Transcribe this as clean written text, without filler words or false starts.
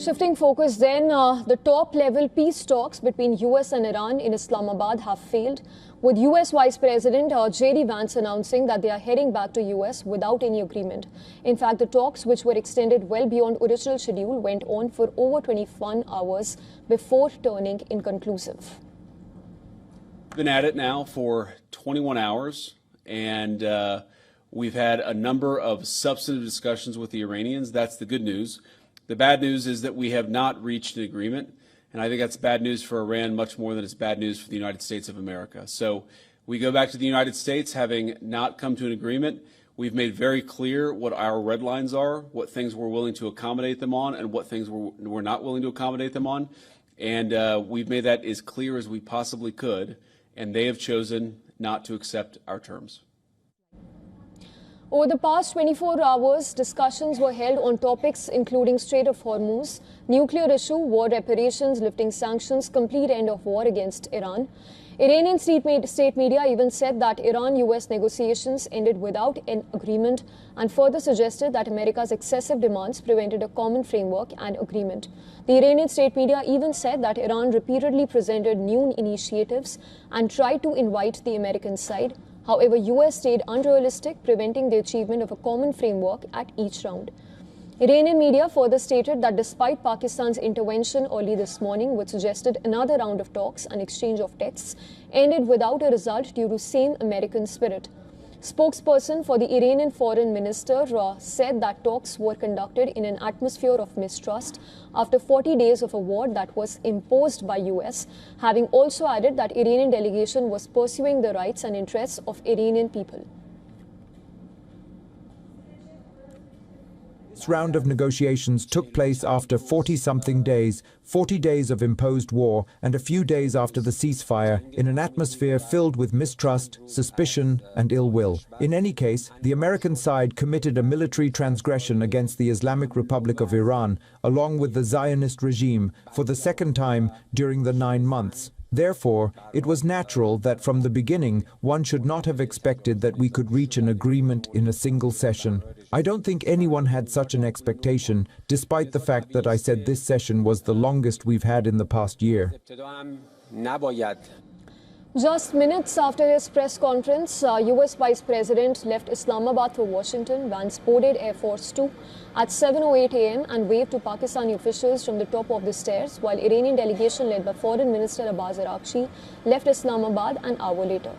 Shifting focus then, the top-level peace talks between US and Iran in Islamabad have failed, with US Vice President JD Vance announcing that they are heading back to US without any agreement. In fact, the talks, which were extended well beyond original schedule, went on for over 21 hours before turning inconclusive. Been at it now for 21 hours, and we've had a number of substantive discussions with the Iranians. That's the good news. The bad news is that we have not reached an agreement, and I think that's bad news for Iran much more than it's bad news for the United States of America. So we go back to the United States having not come to an agreement. We've made very clear what our red lines are, what things we're willing to accommodate them on, and what things we're not willing to accommodate them on. And we've made that as clear as we possibly could, and they have chosen not to accept our terms. Over the past 24 hours, discussions were held on topics including Strait of Hormuz, nuclear issue, war reparations, lifting sanctions, complete end of war against Iran. Iranian state media even said that Iran-US negotiations ended without an agreement and further suggested that America's excessive demands prevented a common framework and agreement. The Iranian state media even said that Iran repeatedly presented new initiatives and tried to invite the American side. However, US stayed unrealistic, preventing the achievement of a common framework at each round. Iranian media further stated that despite Pakistan's intervention early this morning, which suggested another round of talks and exchange of texts, ended without a result due to same American spirit. Spokesperson for the Iranian foreign minister said that talks were conducted in an atmosphere of mistrust after 40 days of a war that was imposed by US, having also added that Iranian delegation was pursuing the rights and interests of Iranian people. This round of negotiations took place after 40-something days, 40 days of imposed war, and a few days after the ceasefire, in an atmosphere filled with mistrust, suspicion, and ill will. In any case, the American side committed a military transgression against the Islamic Republic of Iran, along with the Zionist regime, for the second time during the 9 months. Therefore, it was natural that from the beginning, one should not have expected that we could reach an agreement in a single session. I don't think anyone had such an expectation, despite the fact that I said this session was the longest we've had in the past year. Just minutes after his press conference, US Vice President left Islamabad for Washington. Vance boarded Air Force 2 at 7:08 a.m. and waved to Pakistani officials from the top of the stairs, while Iranian delegation led by Foreign Minister Abbas Araghchi left Islamabad an hour later.